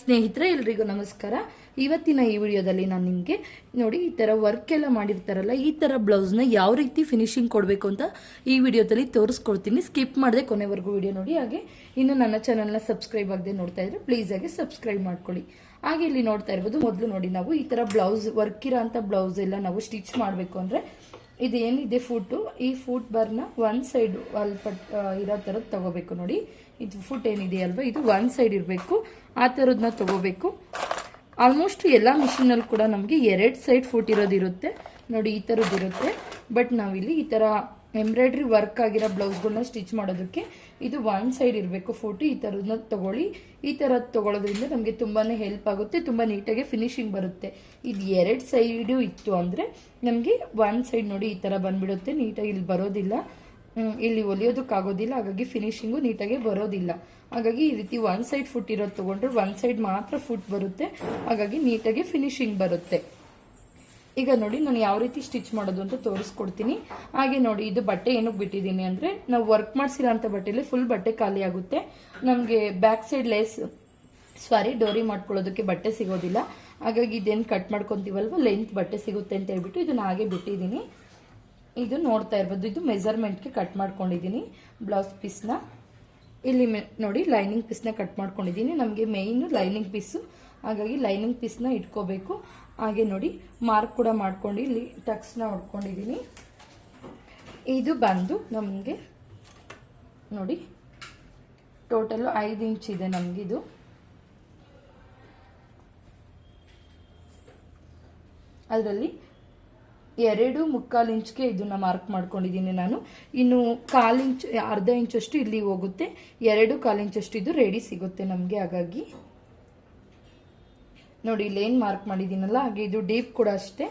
ಸ್ನೇಹಿತರೆ ಎಲ್ರಿಗೂ ನಮಸ್ಕಾರ. ಇವತ್ತಿನ ಈ ವಿಡಿಯೋದಲ್ಲಿ ನಾನು ನಿಮಗೆ ನೋಡಿ ಈ ಥರ ವರ್ಕ್ ಎಲ್ಲ ಮಾಡಿರ್ತಾರಲ್ಲ, ಈ ಥರ ಬ್ಲೌಸ್ನ ಯಾವ ರೀತಿ ಫಿನಿಶಿಂಗ್ ಕೊಡಬೇಕು ಅಂತ ಈ ವಿಡಿಯೋದಲ್ಲಿ ತೋರಿಸ್ಕೊಡ್ತೀನಿ. ಸ್ಕಿಪ್ ಮಾಡದೆ ಕೊನೆವರೆಗೂ ವಿಡಿಯೋ ನೋಡಿ. ಹಾಗೆ ಇನ್ನು ನನ್ನ ಚಾನಲ್ನ ಸಬ್ಸ್ಕ್ರೈಬ್ ಆಗದೆ ನೋಡ್ತಾ ಇದ್ರೆ ಪ್ಲೀಸ್ ಆಗಿ ಸಬ್ಸ್ಕ್ರೈಬ್ ಮಾಡ್ಕೊಳ್ಳಿ. ಹಾಗೆ ಇಲ್ಲಿ ನೋಡ್ತಾ ಇರ್ಬೋದು, ಮೊದಲು ನೋಡಿ ನಾವು ಈ ಥರ ಬ್ಲೌಸ್ ವರ್ಕ್ ಇರೋ ಅಂಥ ಬ್ಲೌಸ್ ಎಲ್ಲ ನಾವು ಸ್ಟಿಚ್ ಮಾಡಬೇಕು ಅಂದರೆ ಇದೇನಿದೆ ಫುಟ್ಟು, ಈ ಫುಟ್ ಬರ್ನ ಒನ್ ಸೈಡ್ ಇರೋ ಥರದ್ದು ತಗೋಬೇಕು. ನೋಡಿ ಇದು ಫುಟ್ ಏನಿದೆ ಅಲ್ವಾ, ಇದು ಒನ್ ಸೈಡ್ ಇರಬೇಕು, ಆ ಥರದನ್ನ ತಗೋಬೇಕು. ಆಲ್ಮೋಸ್ಟ್ ಎಲ್ಲ ಮಿಷಿನಲ್ಲಿ ಕೂಡ ನಮಗೆ ಎರಡು ಸೈಡ್ ಫುಟ್ ಇರೋದಿರುತ್ತೆ ನೋಡಿ, ಈ ಥರದ್ದು ಇರುತ್ತೆ. ಬಟ್ ನಾವಿಲ್ಲಿ ಈ ಥರ ಎಂಬ್ರಾಯ್ಡ್ರಿ ವರ್ಕ್ ಆಗಿರೋ ಬ್ಲೌಸ್ಗಳನ್ನ ಸ್ಟಿಚ್ ಮಾಡೋದಕ್ಕೆ ಇದು ಒನ್ ಸೈಡ್ ಇರಬೇಕು ಫುಟ್. ಈ ಥರದನ್ನ ತಗೊಳ್ಳಿ. ಈ ಥರದ್ದು ತಗೊಳ್ಳೋದ್ರಿಂದ ನಮಗೆ ತುಂಬಾ ಹೆಲ್ಪ್ ಆಗುತ್ತೆ, ತುಂಬ ನೀಟಾಗಿ ಫಿನಿಶಿಂಗ್ ಬರುತ್ತೆ. ಇದು ಎರಡು ಸೈಡು ಇತ್ತು ಅಂದರೆ ನಮಗೆ ಒನ್ ಸೈಡ್ ನೋಡಿ ಈ ಥರ ಬಂದ್ಬಿಡುತ್ತೆ, ನೀಟಾಗಿ ಇಲ್ಲಿ ಬರೋದಿಲ್ಲ, ಇಲ್ಲಿ ಹೊಲಿಯೋದಕ್ಕಾಗೋದಿಲ್ಲ, ಹಾಗಾಗಿ ಫಿನಿಶಿಂಗು ನೀಟಾಗಿ ಬರೋದಿಲ್ಲ. ಹಾಗಾಗಿ ಈ ರೀತಿ ಒನ್ ಸೈಡ್ ಫುಟ್ ಇರೋದು ತೊಗೊಂಡ್ರೆ ಒನ್ ಸೈಡ್ ಮಾತ್ರ ಫುಟ್ ಬರುತ್ತೆ, ಹಾಗಾಗಿ ನೀಟಾಗಿ ಫಿನಿಶಿಂಗ್ ಬರುತ್ತೆ. ಈಗ ನೋಡಿ ನಾನು ಯಾವ ರೀತಿ ಸ್ಟಿಚ್ ಮಾಡೋದು ಅಂತ ತೋರಿಸ್ಕೊಡ್ತೀನಿ. ಹಾಗೆ ನೋಡಿ ಇದು ಬಟ್ಟೆ ಏನಕ್ಕೆ ಬಿಟ್ಟಿದ್ದೀನಿ ಅಂದರೆ ನಾವು ವರ್ಕ್ ಮಾಡಿಸಿರೋ ಅಂಥ ಬಟ್ಟೆಯಲ್ಲಿ ಫುಲ್ ಬಟ್ಟೆ ಖಾಲಿ ಆಗುತ್ತೆ, ನಮಗೆ ಬ್ಯಾಕ್ ಸೈಡ್ ಡೋರಿ ಮಾಡ್ಕೊಳ್ಳೋದಕ್ಕೆ ಬಟ್ಟೆ ಸಿಗೋದಿಲ್ಲ. ಹಾಗಾಗಿ ಇದೇನು ಕಟ್ ಮಾಡ್ಕೊತೀವಲ್ವ ಲೆಂತ್ ಬಟ್ಟೆ ಸಿಗುತ್ತೆ ಅಂತ ಹೇಳ್ಬಿಟ್ಟು ಇದನ್ನ ಹಾಗೆ ಬಿಟ್ಟಿದ್ದೀನಿ. ಇದು ನೋಡ್ತಾ ಇರ್ಬೋದು, ಇದು ಮೆಜರ್ಮೆಂಟ್ಗೆ ಕಟ್ ಮಾಡ್ಕೊಂಡಿದ್ದೀನಿ ಬ್ಲೌಸ್ ಪೀಸ್ನ. ಇಲ್ಲಿ ನೋಡಿ ಲೈನಿಂಗ್ ಪೀಸ್ನ ಕಟ್ ಮಾಡ್ಕೊಂಡಿದ್ದೀನಿ, ನಮಗೆ ಮೇಯ್ನು ಲೈನಿಂಗ್ ಪೀಸು, ಹಾಗಾಗಿ ಲೈನಿಂಗ್ ಪೀಸ್ನ ಇಟ್ಕೋಬೇಕು. ಹಾಗೆ ನೋಡಿ ಮಾರ್ಕ್ ಕೂಡ ಮಾಡ್ಕೊಂಡು ಇಲ್ಲಿ ಟಕ್ಸ್ನ ಹೊಡ್ಕೊಂಡಿದ್ದೀನಿ. ಇದು ಬಂದು ನಮಗೆ ನೋಡಿ ಟೋಟಲು 5 ಇಂಚ್ ಇದೆ ನಮಗಿದು. ಅದರಲ್ಲಿ 2.25 ಇಂಚ್ಗೆ ಇದನ್ನ ಮಾರ್ಕ್ ಮಾಡ್ಕೊಂಡಿದ್ದೀನಿ ನಾನು. ಇನ್ನು 1/4 ಇಂಚ್, ಅರ್ಧ ಇಂಚಷ್ಟು ಇಲ್ಲಿ ಹೋಗುತ್ತೆ, 2.25 ಇಂಚಷ್ಟು ಇದು ರೆಡಿ ಸಿಗುತ್ತೆ ನಮಗೆ. ಹಾಗಾಗಿ ನೋಡಿ ಇಲ್ಲೇನು ಮಾರ್ಕ್ ಮಾಡಿದ್ದೀನಲ್ಲ, ಹಾಗೆ ಇದು ಡೀಪ್ ಕೂಡ ಅಷ್ಟೇ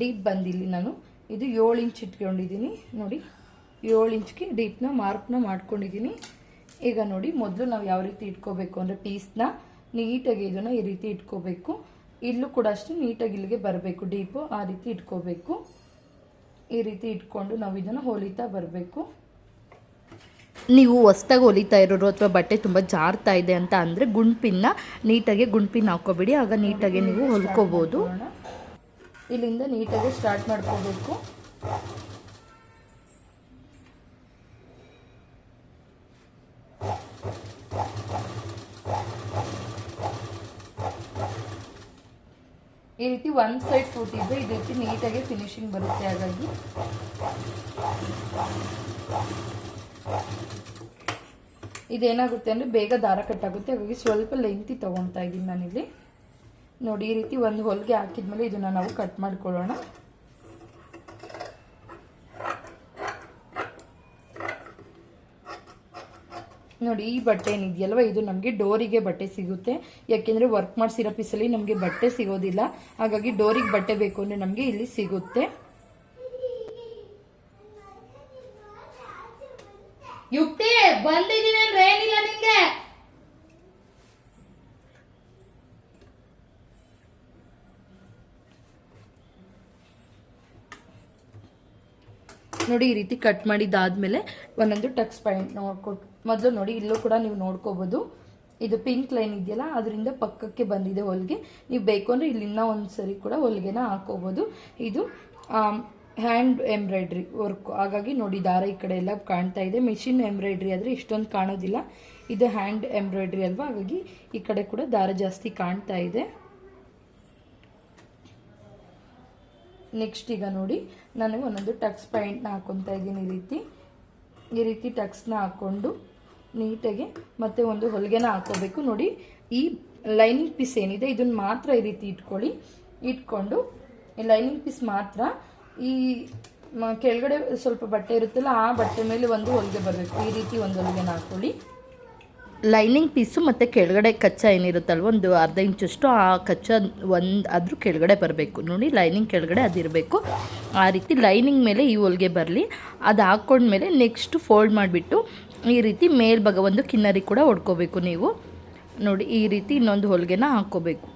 ಡೀಪ್ ಬಂದಿಲ್ಲಿ ನಾನು ಇದು 7 ಇಂಚ್ ಇಟ್ಕೊಂಡಿದ್ದೀನಿ. ನೋಡಿ 7 ಇಂಚ್ಗೆ ಡೀಪ್ನ ಮಾರ್ಕ್ನ ಮಾಡ್ಕೊಂಡಿದ್ದೀನಿ. ಈಗ ನೋಡಿ ಮೊದಲು ನಾವು ಯಾವ ರೀತಿ ಇಟ್ಕೋಬೇಕು ಅಂದರೆ ಪೀಸ್ನ ನೀಟಾಗಿ ಇದನ್ನು ಈ ರೀತಿ ಇಟ್ಕೋಬೇಕು. ಇಲ್ಲೂ ಕೂಡ ಅಷ್ಟೇ ನೀಟಾಗಿ ಇಲ್ಲಿಗೆ ಬರಬೇಕು ಡೀಪು, ಆ ರೀತಿ ಇಟ್ಕೋಬೇಕು. ಈ ರೀತಿ ಇಟ್ಕೊಂಡು ನಾವು ಇದನ್ನು ಹೊಲಿತಾ ಬರಬೇಕು. ನೀವು ಹೊಸ್ದಾಗಿ ಹೊಲಿತಾ ಇರೋರು ಅಥವಾ ಬಟ್ಟೆ ತುಂಬ ಜಾರ್ತಾ ಇದೆ ಅಂತ ಅಂದರೆ ಗುಂಡ್ಪಿನ್ನ ನೀಟಾಗಿ ಗುಂಡ್ಪಿನ್ ಹಾಕೋಬೇಡಿ, ಆಗ ನೀಟಾಗಿ ನೀವು ಹೊಲ್ಕೋಬೋದು. ಇಲ್ಲಿಂದ ನೀಟಾಗಿ ಸ್ಟಾರ್ಟ್ ಮಾಡ್ಕೋಬೇಕು. ಈ ರೀತಿ ಒನ್ ಸೈಡ್ ಫುಟ್ ಇದೆ, ಈ ರೀತಿ ನೀಟಾಗಿ ಫಿನಿಶಿಂಗ್ ಬರುತ್ತೆ. ಹಾಗಾಗಿ ಇದೇನಾಗುತ್ತೆ ಅಂದರೆ ಬೇಗ ದಾರ ಕಟ್ಟಾಗುತ್ತೆ, ಹಾಗಾಗಿ ಸ್ವಲ್ಪ ಲೆಂತಿ ತೊಗೊಳ್ತಾ ಇದ್ದೀನಿ ನಾನಿಲ್ಲಿ. ನೋಡಿ ಈ ರೀತಿ ಒಂದು ಹೊಲಿಗೆ ಹಾಕಿದ್ಮೇಲೆ ಇದನ್ನು ನಾವು ಕಟ್ ಮಾಡ್ಕೊಳ್ಳೋಣ. ನೋಡಿ ಈ ಬಟ್ಟೆ ಏನಿದೆಯಲ್ವ, ಇದು ನಮಗೆ ಡೋರಿಗೆ ಬಟ್ಟೆ ಸಿಗುತ್ತೆ. ಯಾಕೆಂದರೆ ವರ್ಕ್ ಮಾಡಿಸಿರೋ ಪೀಸಲ್ಲಿ ನಮಗೆ ಬಟ್ಟೆ ಸಿಗೋದಿಲ್ಲ, ಹಾಗಾಗಿ ಡೋರಿಗೆ ಬಟ್ಟೆ ಬೇಕು ಅಂದರೆ ನಮಗೆ ಇಲ್ಲಿ ಸಿಗುತ್ತೆ. ಯುಕ್ತಿ ಬಂದಿದ್ದೀನಿ ಅಂದ್ರೆ ಏನಿಲ್ಲ ನಿಂಗೆ. ನೋಡಿ ಈ ರೀತಿ ಕಟ್ ಮಾಡಿದ್ದಾದ್ಮೇಲೆ ಒಂದೊಂದು ಟಕ್ಸ್ ಪಾಯಿಂಟ್ ನೋಡ್ಕೊಟ್ಟು ಮೊದಲು ನೋಡಿ ಇಲ್ಲೂ ಕೂಡ ನೀವು ನೋಡ್ಕೋಬಹುದು, ಇದು ಪಿಂಕ್ ಲೈನ್ ಇದೆಯಲ್ಲ ಅದರಿಂದ ಪಕ್ಕಕ್ಕೆ ಬಂದಿದೆ ಹೊಲಿಗೆ. ನೀವು ಬೇಕು ಅಂದರೆ ಇಲ್ಲಿ ಇನ್ನೂ ಒಂದು ಸರಿ ಕೂಡ ಹೊಲಿಗೆನ ಹಾಕೋಬಹುದು. ಇದು ಹ್ಯಾಂಡ್ ಎಂಬ್ರಾಯ್ಡ್ರಿ ವರ್ಕ್, ಹಾಗಾಗಿ ನೋಡಿ ದಾರ ಈ ಕಡೆ ಎಲ್ಲ ಕಾಣ್ತಾ ಇದೆ. ಮಿಷಿನ್ ಎಂಬ್ರಾಯ್ಡ್ರಿ ಆದರೆ ಇಷ್ಟೊಂದು ಕಾಣೋದಿಲ್ಲ, ಇದು ಹ್ಯಾಂಡ್ ಎಂಬ್ರಾಯ್ಡ್ರಿ ಅಲ್ವಾ, ಹಾಗಾಗಿ ಈ ಕಡೆ ಕೂಡ ದಾರ ಜಾಸ್ತಿ ಕಾಣ್ತಾ ಇದೆ. ನೆಕ್ಸ್ಟ್ ಈಗ ನೋಡಿ ನಾನು ಒಂದೊಂದು ಟಕ್ಸ್ ಪಾಯಿಂಟ್ನ ಹಾಕೊತಾ ಇದ್ದೀನಿ. ಈ ರೀತಿ ಟಕ್ಸ್ನ ಹಾಕ್ಕೊಂಡು ನೀಟಾಗಿ ಮತ್ತೆ ಒಂದು ಹೊಲಿಗೆನ ಹಾಕೋಬೇಕು. ನೋಡಿ ಈ ಲೈನಿಂಗ್ ಪೀಸ್ ಏನಿದೆ ಇದನ್ನು ಮಾತ್ರ ಈ ರೀತಿ ಇಟ್ಕೊಂಡು ಈ ಲೈನಿಂಗ್ ಪೀಸ್ ಮಾತ್ರ ಈ ಕೆಳಗಡೆ ಸ್ವಲ್ಪ ಬಟ್ಟೆ ಇರುತ್ತಲ್ಲ ಆ ಬಟ್ಟೆ ಮೇಲೆ ಒಂದು ಹೊಲಿಗೆ ಬರಬೇಕು. ಈ ರೀತಿ ಒಂದು ಹೊಲಿಗೆನ ಹಾಕೊಳ್ಳಿ. ಲೈನಿಂಗ್ ಪೀಸು ಮತ್ತು ಕೆಳಗಡೆ ಕಚ್ಚಾ ಏನಿರುತ್ತಲ್ವ ಒಂದು ಅರ್ಧ ಇಂಚಷ್ಟು, ಆ ಕಚ್ಚಾ ಅದ್ರ ಕೆಳಗಡೆ ಬರಬೇಕು. ನೋಡಿ ಲೈನಿಂಗ್ ಕೆಳಗಡೆ ಅದಿರಬೇಕು. ಆ ರೀತಿ ಲೈನಿಂಗ್ ಮೇಲೆ ಈ ಹೊಲಿಗೆ ಬರಲಿ. ಅದು ಹಾಕ್ಕೊಂಡ್ಮೇಲೆ ನೆಕ್ಸ್ಟ್ ಫೋಲ್ಡ್ ಮಾಡಿಬಿಟ್ಟು ಈ ರೀತಿ ಮೇಲ್ಭಾಗ ಒಂದು ಕಿನ್ನರಿ ಕೂಡ ಹೊಡ್ಕೋಬೇಕು ನೀವು. ನೋಡಿ ಈ ರೀತಿ ಇನ್ನೊಂದು ಹೊಲಿಗೆನ ಹಾಕ್ಕೋಬೇಕು.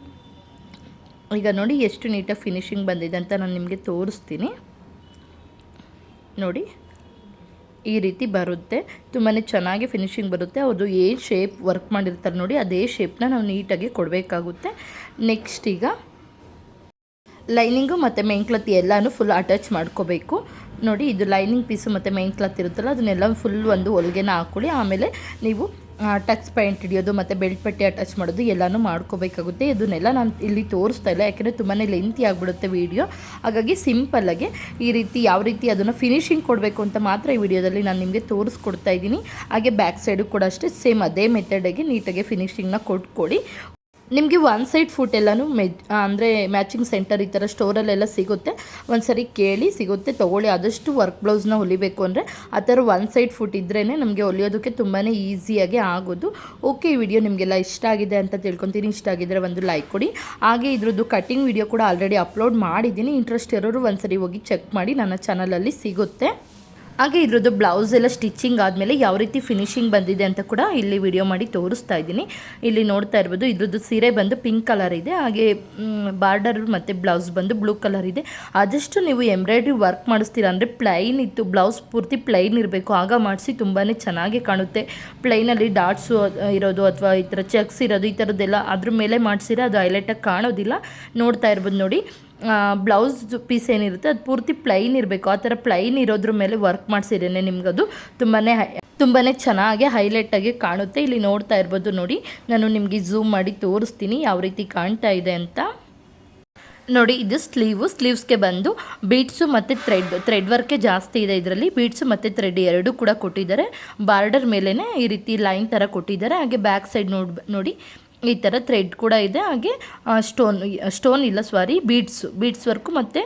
ಈಗ ನೋಡಿ ಎಷ್ಟು ನೀಟಾಗಿ ಫಿನಿಶಿಂಗ್ ಬಂದಿದೆ ಅಂತ ನಾನು ನಿಮಗೆ ತೋರಿಸ್ತೀನಿ. ನೋಡಿ ಈ ರೀತಿ ಬರುತ್ತೆ, ತುಂಬಾ ಚೆನ್ನಾಗಿ ಫಿನಿಶಿಂಗ್ ಬರುತ್ತೆ. ಅದು ಏನು ಶೇಪ್ ವರ್ಕ್ ಮಾಡಿರ್ತಾರೆ ನೋಡಿ, ಅದೇ ಶೇಪ್ನ ನಾವು ನೀಟಾಗಿ ಕೊಡಬೇಕಾಗುತ್ತೆ. ನೆಕ್ಸ್ಟ್ ಈಗ ಲೈನಿಂಗು ಮತ್ತು ಮೇನ್ ಕ್ಲಾತ್ ಎಲ್ಲನೂ ಫುಲ್ ಅಟ್ಯಾಚ್ ಮಾಡ್ಕೋಬೇಕು. ನೋಡಿ, ಇದು ಲೈನಿಂಗ್ ಪೀಸು ಮತ್ತು ಮೇನ್ ಕ್ಲಾತ್ ಇರುತ್ತಲ್ಲ, ಅದನ್ನೆಲ್ಲ ಫುಲ್ ಒಂದು ಹೊಲಿಗೆನ ಹಾಕ್ಕೊಳ್ಳಿ. ಆಮೇಲೆ ನೀವು ಟಕ್ಸ್ ಪಾಯಿಂಟ್ ಹಿಡಿಯೋದು ಮತ್ತು ಬೆಲ್ಟ್ ಪಟ್ಟಿ ಅಟ್ಯಾಚ್ ಮಾಡೋದು ಎಲ್ಲನೂ ಮಾಡ್ಕೋಬೇಕಾಗುತ್ತೆ. ಇದನ್ನೆಲ್ಲ ನಾನು ಇಲ್ಲಿ ತೋರಿಸ್ತಾ ಇಲ್ಲ, ಯಾಕೆಂದರೆ ತುಂಬಾ ಲೆಂತಿ ಆಗಿಬಿಡುತ್ತೆ ವೀಡಿಯೋ. ಹಾಗಾಗಿ ಸಿಂಪಲ್ಲಾಗಿ ಈ ರೀತಿ ಯಾವ ರೀತಿ ಅದನ್ನು ಫಿನಿಶಿಂಗ್ ಕೊಡಬೇಕು ಅಂತ ಮಾತ್ರ ಈ ವಿಡಿಯೋದಲ್ಲಿ ನಾನು ನಿಮಗೆ ತೋರಿಸ್ಕೊಡ್ತಾ ಇದ್ದೀನಿ. ಹಾಗೆ ಬ್ಯಾಕ್ ಸೈಡು ಕೂಡ ಅಷ್ಟೇ ಸೇಮ್ ಅದೇ ಮೆಥಡಾಗಿ ನೀಟಾಗಿ ಫಿನಿಶಿಂಗ್ನ ಕೊಟ್ಕೊಳ್ಳಿ. ನಿಮಗೆ ಒನ್ ಸೈಡ್ ಫುಟ್ ಎಲ್ಲನೂ ಅಂದರೆ ಮ್ಯಾಚಿಂಗ್ ಸೆಂಟರ್ ಈ ಥರ ಸ್ಟೋರಲ್ಲೆಲ್ಲ ಸಿಗುತ್ತೆ. ಒಂದು ಸರಿ ಕೇಳಿ, ಸಿಗುತ್ತೆ, ತೊಗೊಳ್ಳಿ. ಆದಷ್ಟು ವರ್ಕ್ ಬ್ಲೌಸ್ನ ಹೊಲಿಬೇಕು ಅಂದರೆ ಆ ಥರ ಒನ್ ಸೈಡ್ ಫುಟ್ ಇದ್ರೇ ನಮಗೆ ಹೊಲಿಯೋದಕ್ಕೆ ತುಂಬಾ ಈಸಿಯಾಗಿ ಆಗೋದು. ಓಕೆ, ಈ ವಿಡಿಯೋ ನಿಮಗೆಲ್ಲ ಇಷ್ಟ ಆಗಿದೆ ಅಂತ ತಿಳ್ಕೊತೀನಿ. ಇಷ್ಟ ಆಗಿದ್ದರೆ ಒಂದು ಲೈಕ್ ಕೊಡಿ. ಹಾಗೆ ಇದ್ರದ್ದು ಕಟಿಂಗ್ ವಿಡಿಯೋ ಕೂಡ ಆಲ್ರೆಡಿ ಅಪ್ಲೋಡ್ ಮಾಡಿದ್ದೀನಿ. ಇಂಟ್ರೆಸ್ಟ್ ಇರೋರು ಒಂದು ಸರಿ ಹೋಗಿ ಚೆಕ್ ಮಾಡಿ, ನನ್ನ ಚಾನಲಲ್ಲಿ ಸಿಗುತ್ತೆ. ಹಾಗೆ ಇದ್ರದ್ದು ಬ್ಲೌಸ್ ಎಲ್ಲ ಸ್ಟಿಚಿಂಗ್ ಆದಮೇಲೆ ಯಾವ ರೀತಿ ಫಿನಿಶಿಂಗ್ ಬಂದಿದೆ ಅಂತ ಕೂಡ ಇಲ್ಲಿ ವಿಡಿಯೋ ಮಾಡಿ ತೋರಿಸ್ತಾ ಇದ್ದೀನಿ. ಇಲ್ಲಿ ನೋಡ್ತಾ ಇರ್ಬೋದು, ಇದ್ರದ್ದು ಸೀರೆ ಬಂದು ಪಿಂಕ್ ಕಲರ್ ಇದೆ. ಹಾಗೆ ಬಾರ್ಡರ್ ಮತ್ತು ಬ್ಲೌಸ್ ಬಂದು ಬ್ಲೂ ಕಲರ್ ಇದೆ. ಆದಷ್ಟು ನೀವು ಎಂಬ್ರಾಯ್ಡ್ರಿ ವರ್ಕ್ ಮಾಡಿಸ್ತೀರ ಅಂದರೆ ಪ್ಲೈನ್ ಇತ್ತು, ಬ್ಲೌಸ್ ಪೂರ್ತಿ ಪ್ಲೈನ್ ಇರಬೇಕು, ಆಗ ಮಾಡಿಸಿ ತುಂಬಾ ಚೆನ್ನಾಗಿ ಕಾಣುತ್ತೆ. ಪ್ಲೈನಲ್ಲಿ ಡಾಟ್ಸು ಇರೋದು ಅಥವಾ ಈ ಥರ ಚೆಕ್ಸ್ ಇರೋದು ಈ ಥರದ್ದೆಲ್ಲ ಅದ್ರ ಮೇಲೆ ಮಾಡಿಸಿದ್ರೆ ಅದು ಹೈಲೈಟಾಗಿ ಕಾಣೋದಿಲ್ಲ. ನೋಡ್ತಾ ಇರ್ಬೋದು ನೋಡಿ, ಬ್ಲೌಸ್ ಪೀಸ್ ಏನಿರುತ್ತೆ ಅದು ಪೂರ್ತಿ ಪ್ಲೈನ್ ಇರಬೇಕು. ಆ ಥರ ಪ್ಲೈನ್ ಇರೋದ್ರ ಮೇಲೆ ವರ್ಕ್ ಮಾಡಿಸಿರೇನೆ ನಿಮಗದು ತುಂಬಾ ಚೆನ್ನಾಗಿ ಹೈಲೈಟಾಗಿ ಕಾಣುತ್ತೆ. ಇಲ್ಲಿ ನೋಡ್ತಾ ಇರ್ಬೋದು ನೋಡಿ, ನಾನು ನಿಮಗೆ ಝೂಮ್ ಮಾಡಿ ತೋರಿಸ್ತೀನಿ ಯಾವ ರೀತಿ ಕಾಣ್ತಾ ಇದೆ ಅಂತ. ನೋಡಿ, ಇದು ಸ್ಲೀವ್ಸ್ಗೆ ಬಂದು ಬೀಡ್ಸು ಮತ್ತು ಥ್ರೆಡ್ ವರ್ಕೇ ಜಾಸ್ತಿ ಇದೆ ಇದರಲ್ಲಿ. ಬೀಡ್ಸು ಮತ್ತು ಥ್ರೆಡ್ ಎರಡೂ ಕೂಡ ಕೊಟ್ಟಿದ್ದಾರೆ. ಬಾರ್ಡರ್ ಮೇಲೇ ಈ ರೀತಿ ಲೈನ್ ಥರ ಕೊಟ್ಟಿದ್ದಾರೆ. ಹಾಗೆ ಬ್ಯಾಕ್ ಸೈಡ್ ನೋಡಿ ಈ ಥರ ಥ್ರೆಡ್ ಕೂಡ ಇದೆ. ಹಾಗೆ ಬೀಡ್ಸ್ ವರ್ಕು ಮತ್ತು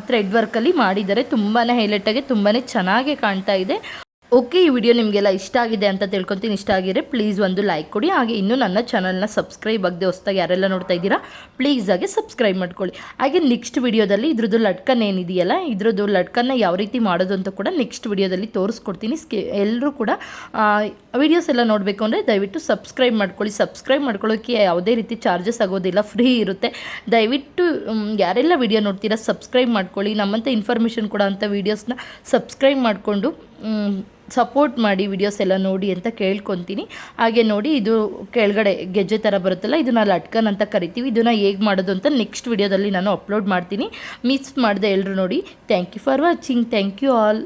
ಥ್ರೆಡ್ ವರ್ಕಲ್ಲಿ ಮಾಡಿದ್ದಾರೆ. ತುಂಬಾ ಹೈಲೈಟಾಗಿ ತುಂಬಾ ಚೆನ್ನಾಗಿ ಕಾಣ್ತಾ ಇದೆ. ಓಕೆ, ಈ ವಿಡಿಯೋ ನಿಮಗೆಲ್ಲ ಇಷ್ಟ ಆಗಿದೆ ಅಂತ ತಿಳ್ಕೊತೀನಿ. ಇಷ್ಟ ಆಗಿದ್ರೆ ಪ್ಲೀಸ್ ಒಂದು ಲೈಕ್ ಕೊಡಿ. ಹಾಗೆ ಇನ್ನೂ ನನ್ನ ಚಾನಲ್ನ ಸಬ್ಸ್ಕ್ರೈಬ್ ಆಗದೆ ಹೊಸದಾಗಿ ಯಾರೆಲ್ಲ ನೋಡ್ತಾ ಇದ್ದೀರಾ ಪ್ಲೀಸ್ ಆಗಿ ಸಬ್ಸ್ಕ್ರೈಬ್ ಮಾಡ್ಕೊಳ್ಳಿ. ಹಾಗೆ ನೆಕ್ಸ್ಟ್ ವಿಡಿಯೋದಲ್ಲಿ ಇದ್ರದ್ದು ಲಟ್ಕನ್ ಏನಿದೆಯಲ್ಲ, ಇದ್ರದ್ದು ಲಟ್ಕನ್ನ ಯಾವ ರೀತಿ ಮಾಡೋದು ಅಂತ ಕೂಡ ನೆಕ್ಸ್ಟ್ ವಿಡಿಯೋದಲ್ಲಿ ತೋರಿಸ್ಕೊಡ್ತೀನಿ. ಎಲ್ಲರೂ ಕೂಡ ವಿಡಿಯೋಸ್ ಎಲ್ಲ ನೋಡಬೇಕು ಅಂದರೆ ದಯವಿಟ್ಟು ಸಬ್ಸ್ಕ್ರೈಬ್ ಮಾಡ್ಕೊಳ್ಳಿ. ಸಬ್ಸ್ಕ್ರೈಬ್ ಮಾಡ್ಕೊಳ್ಳೋಕ್ಕೆ ಯಾವುದೇ ರೀತಿ ಚಾರ್ಜಸ್ ಆಗೋದಿಲ್ಲ, ಫ್ರೀ ಇರುತ್ತೆ. ದಯವಿಟ್ಟು ಯಾರೆಲ್ಲ ವಿಡಿಯೋ ನೋಡ್ತೀರಾ ಸಬ್ಸ್ಕ್ರೈಬ್ ಮಾಡ್ಕೊಳ್ಳಿ. ನಮ್ಮಂಥ ಇನ್ಫಾರ್ಮೇಷನ್ ಕೊಡೋ ಅಂಥ ವೀಡಿಯೋಸ್ನ ಸಬ್ಸ್ಕ್ರೈಬ್ ಮಾಡಿಕೊಂಡು ಸಪೋರ್ಟ್ ಮಾಡಿ, ವಿಡಿಯೋಸ್ ಎಲ್ಲ ನೋಡಿ ಅಂತ ಕೇಳ್ಕೊತೀನಿ. ಹಾಗೆ ನೋಡಿ, ಇದು ಕೆಳಗಡೆ ಗೆಜ್ಜೆ ಥರ ಬರುತ್ತಲ್ಲ, ಇದನ್ನು ಲಟ್ಕನ್ ಅಂತ ಕರಿತೀವಿ. ಇದನ್ನು ಹೇಗೆ ಮಾಡೋದು ಅಂತ ನೆಕ್ಸ್ಟ್ ವಿಡಿಯೋದಲ್ಲಿ ನಾನು ಅಪ್ಲೋಡ್ ಮಾಡ್ತೀನಿ. ಮಿಸ್ ಮಾಡಿದೆ ಎಲ್ಲರೂ ನೋಡಿ. Thank you for watching. Thank you all.